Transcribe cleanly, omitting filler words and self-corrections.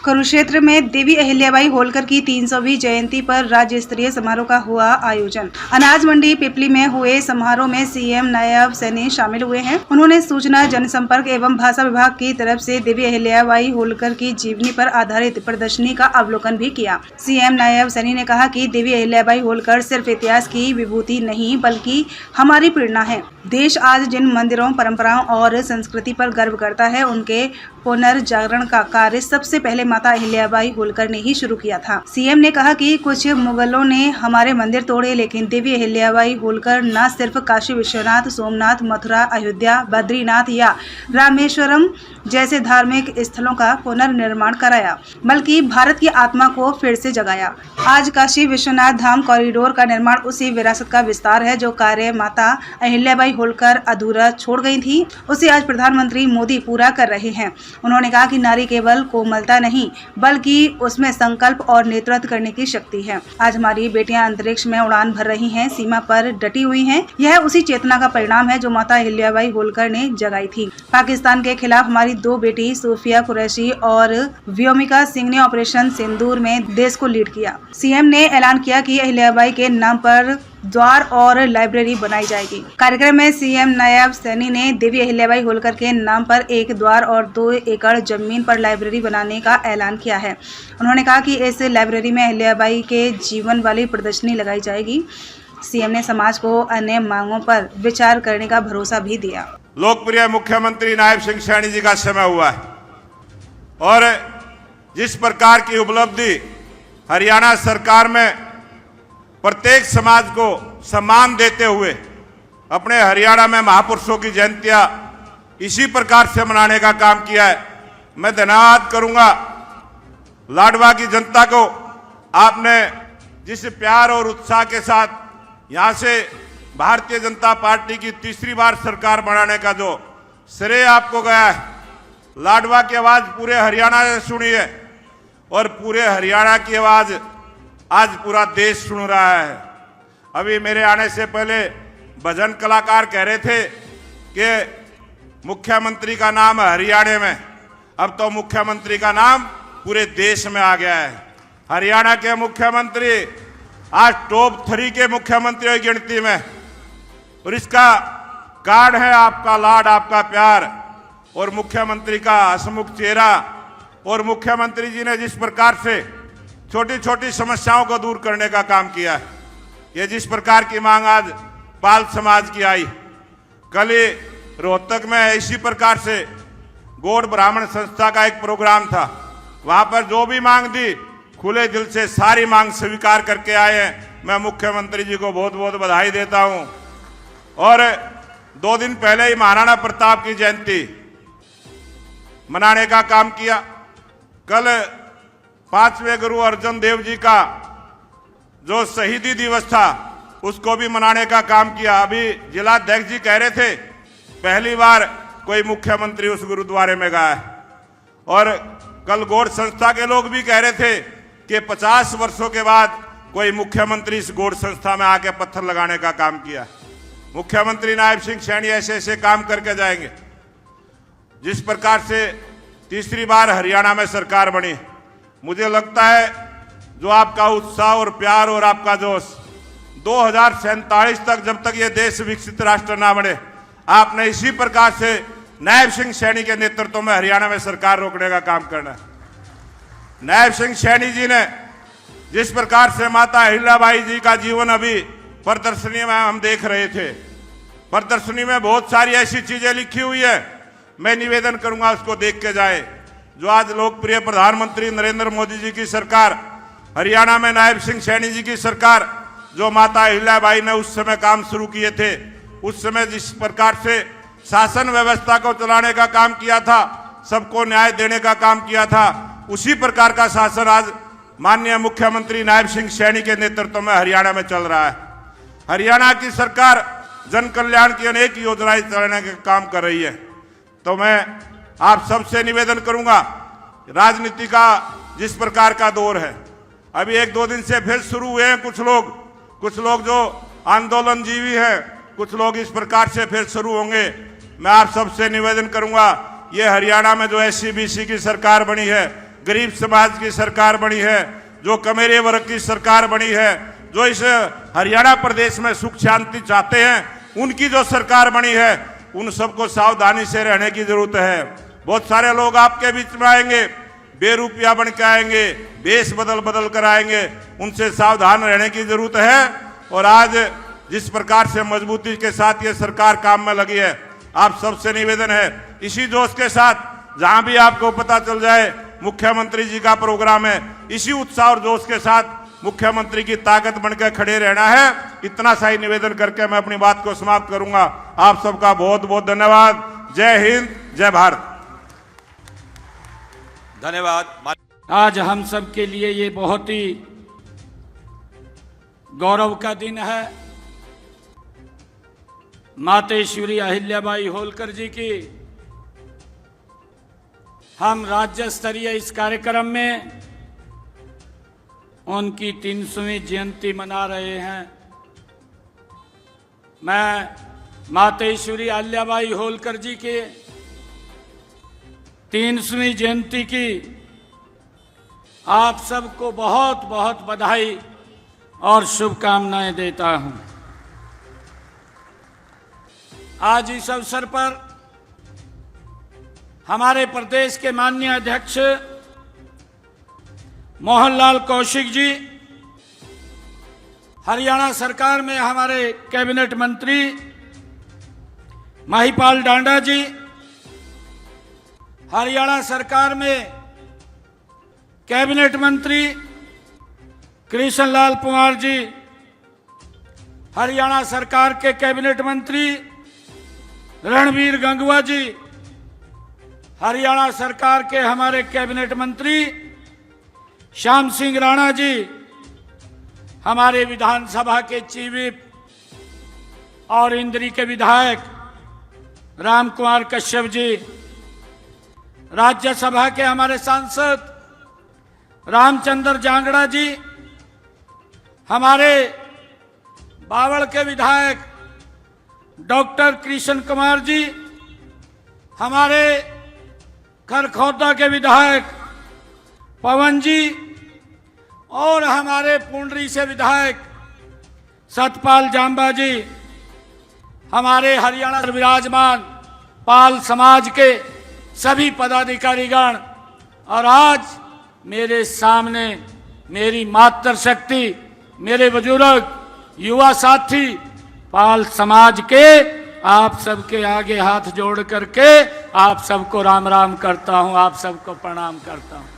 कुरुक्षेत्र में देवी अहिल्याबाई होलकर की 300वीं जयंती पर राज्य स्तरीय समारोह का हुआ आयोजन। अनाज मंडी पिपली में हुए समारोह में सीएम नायब सैनी शामिल हुए हैं। उन्होंने सूचना जनसंपर्क एवं भाषा विभाग की तरफ से देवी अहिल्याबाई होलकर की जीवनी पर आधारित प्रदर्शनी का अवलोकन भी किया। सीएम नायब सैनी ने कहा कि देवी अहिल्याबाई होलकर सिर्फ इतिहास की विभूति नहीं बल्कि हमारी प्रेरणा है। देश आज जिन मंदिरों, परंपराओं और संस्कृति पर गर्व करता है, उनके पुनर्जागरण का कार्य सबसे पहले माता अहिल्याबाई होलकर ने ही शुरू किया था। सीएम ने कहा कि कुछ मुगलों ने हमारे मंदिर तोड़े, लेकिन देवी अहिल्याबाई होलकर न सिर्फ काशी विश्वनाथ, सोमनाथ, मथुरा, अयोध्या, बद्रीनाथ या रामेश्वरम जैसे धार्मिक स्थलों का पुनर्निर्माण कराया, बल्कि भारत की आत्मा को फिर से जगाया। आज काशी विश्वनाथ धाम कॉरिडोर का निर्माण उसी विरासत का विस्तार है जो कार्य माता अहिल्याबाई होलकर अधूरा छोड़ गई थी, उसे आज प्रधानमंत्री मोदी पूरा कर रहे हैं। उन्होंने कहा कि नारी केवल कोमलता नहीं बल्कि उसमें संकल्प और नेतृत्व करने की शक्ति है। आज हमारी बेटियां अंतरिक्ष में उड़ान भर रही हैं, सीमा पर डटी हुई हैं। यह उसी चेतना का परिणाम है जो माता अहिल्याबाई होलकर ने जगाई थी। पाकिस्तान के खिलाफ हमारी दो बेटी सूफिया कुरैशी और व्योमिका सिंह ने ऑपरेशन सिंदूर में देश को लीड किया। सीएम ने ऐलान किया कि अहिल्याबाई के नाम पर द्वार और लाइब्रेरी बनाई जाएगी। कार्यक्रम में सीएम नायब सैनी ने देवी अहिल्याबाई होलकर के नाम पर एक द्वार और 2 एकड़ जमीन पर लाइब्रेरी बनाने का ऐलान किया है। उन्होंने कहा कि इस लाइब्रेरी में अहिल्याबाई के जीवन वाली प्रदर्शनी लगाई जाएगी। सीएम ने समाज को अन्य मांगों पर विचार करने का भरोसा भी दिया। लोकप्रिय मुख्यमंत्री नायब सिंह सैनी जी का समय हुआ है और जिस प्रकार की उपलब्धि हरियाणा सरकार में प्रत्येक समाज को सम्मान देते हुए अपने हरियाणा में महापुरुषों की जयंतियां इसी प्रकार से मनाने का काम किया है। मैं धन्यवाद करूंगा लाडवा की जनता को। आपने जिस प्यार और उत्साह के साथ यहां से भारतीय जनता पार्टी की तीसरी बार सरकार बनाने का जो श्रेय आपको गया है, लाडवा की आवाज पूरे हरियाणा ने सुनी है और पूरे हरियाणा की आवाज आज पूरा देश सुन रहा है। अभी मेरे आने से पहले भजन कलाकार कह रहे थे कि मुख्यमंत्री का नाम हरियाणा में, अब तो मुख्यमंत्री का नाम पूरे देश में आ गया है। हरियाणा के मुख्यमंत्री आज टॉप 3 के मुख्यमंत्रियों की गिनती में, और इसका कारण है आपका लाड, आपका प्यार और मुख्यमंत्री का हसमुख चेहरा। और मुख्यमंत्री जी ने जिस प्रकार से छोटी छोटी समस्याओं को दूर करने का काम किया है, ये जिस प्रकार की मांग आज पाल समाज की आई, कल ही रोहतक में इसी प्रकार से गौड़ ब्राह्मण संस्था का एक प्रोग्राम था, वहां पर जो भी मांग दी खुले दिल से सारी मांग स्वीकार करके आए हैं। मैं मुख्यमंत्री जी को बहुत बहुत बधाई देता हूं। और 2 दिन पहले ही महाराणा प्रताप की जयंती मनाने का काम किया। कल 5वें गुरु अर्जन देव जी का जो शहीदी दिवस था उसको भी मनाने का काम किया। अभी जिलाध्यक्ष जी कह रहे थे पहली बार कोई मुख्यमंत्री उस गुरुद्वारे में गया है। और कल गौड़ संस्था के लोग भी कह रहे थे कि 50 वर्षों के बाद कोई मुख्यमंत्री इस गौड़ संस्था में आके पत्थर लगाने का काम किया। मुख्यमंत्री नायब सिंह सैनी ऐसे ऐसे काम करके जाएंगे। जिस प्रकार से तीसरी बार हरियाणा में सरकार बनी, मुझे लगता है जो आपका उत्साह और प्यार और आपका जोश 2047 तक, जब तक ये देश विकसित राष्ट्र ना बने, आपने इसी प्रकार से नायब सिंह सैनी के नेतृत्व में हरियाणा में सरकार रोकने का काम करना है। नायब सिंह सैनी जी ने जिस प्रकार से माता अहिल्याबाई जी का जीवन अभी प्रदर्शनी में हम देख रहे थे, प्रदर्शनी में बहुत सारी ऐसी चीजें लिखी हुई है, मैं निवेदन करूंगा उसको देख के जाए। जो आज लोकप्रिय प्रधानमंत्री नरेंद्र मोदी जी की सरकार, हरियाणा में नायब सिंह सैनी जी की सरकार, जो माता अहिल्याबाई ने उस समय काम शुरू किए थे, उस समय जिस प्रकार से शासन व्यवस्था को चलाने का काम किया था, सबको न्याय देने का काम किया था, उसी प्रकार का शासन आज माननीय मुख्यमंत्री नायब सिंह सैनी के नेतृत्व में हरियाणा में चल रहा है। हरियाणा की सरकार जन कल्याण की अनेक योजनाएं चलाने का काम कर रही है। तो मैं आप सबसे निवेदन करूंगा, राजनीति का जिस प्रकार का दौर है, अभी 1-2 दिन से फिर शुरू हुए हैं कुछ लोग जो आंदोलन जीवी हैं, कुछ लोग इस प्रकार से फिर शुरू होंगे। मैं आप सबसे निवेदन करूंगा, ये हरियाणा में जो SC BC की सरकार बनी है, गरीब समाज की सरकार बनी है, जो कमेरे वर्ग की सरकार बनी है, जो इस हरियाणा प्रदेश में सुख शांति चाहते हैं उनकी जो सरकार बनी है, उन सबको सावधानी से रहने की जरूरत है। बहुत सारे लोग आपके बीच में आएंगे, बेरुपया बन के आएंगे, बेस बदल बदल कर आएंगे, उनसे सावधान रहने की जरूरत है। और आज जिस प्रकार से मजबूती के साथ ये सरकार काम में लगी है, आप सबसे निवेदन है इसी जोश के साथ जहां भी आपको पता चल जाए मुख्यमंत्री जी का प्रोग्राम है, इसी उत्साह और जोश के साथ मुख्यमंत्री की ताकत बनकर खड़े रहना है। इतना सा ही निवेदन करके मैं अपनी बात को समाप्त करूंगा। आप सबका बहुत बहुत धन्यवाद। जय हिंद, जय भारत। धन्यवाद। आज हम सब के लिए ये बहुत ही गौरव का दिन है। मातेश्वरी अहिल्याबाई होलकर जी की हम राज्य स्तरीय इस कार्यक्रम में उनकी 300वीं जयंती मना रहे हैं। मैं मातेश्वरी अहिल्याबाई होलकर जी के 300वीं जयंती की आप सबको बहुत बहुत बधाई और शुभकामनाएं देता हूं। आज इस अवसर पर हमारे प्रदेश के माननीय अध्यक्ष मोहनलाल कौशिक जी, हरियाणा सरकार में हमारे कैबिनेट मंत्री महिपाल डांडा जी, हरियाणा सरकार में कैबिनेट मंत्री कृष्णलाल पंवार जी, हरियाणा सरकार के कैबिनेट मंत्री रणवीर गंगवा जी, हरियाणा सरकार के हमारे कैबिनेट मंत्री श्याम सिंह राणा जी, हमारे विधानसभा के चीफ विप और इंद्री के विधायक राम कुमार कश्यप जी, राज्यसभा के हमारे सांसद रामचंद्र जांगड़ा जी, हमारे बावड़ के विधायक डॉक्टर कृष्ण कुमार जी, हमारे खरखौदा के विधायक पवन जी और हमारे पुंडरी से विधायक सतपाल जांबा जी, हमारे हरियाणा विराजमान पाल समाज के सभी पदाधिकारीगण, और आज मेरे सामने मेरी मातृशक्ति, मेरे बुजुर्ग, युवा साथी पाल समाज के, आप सबके आगे हाथ जोड़ करके आप सबको राम राम करता हूं, आप सबको प्रणाम करता हूं।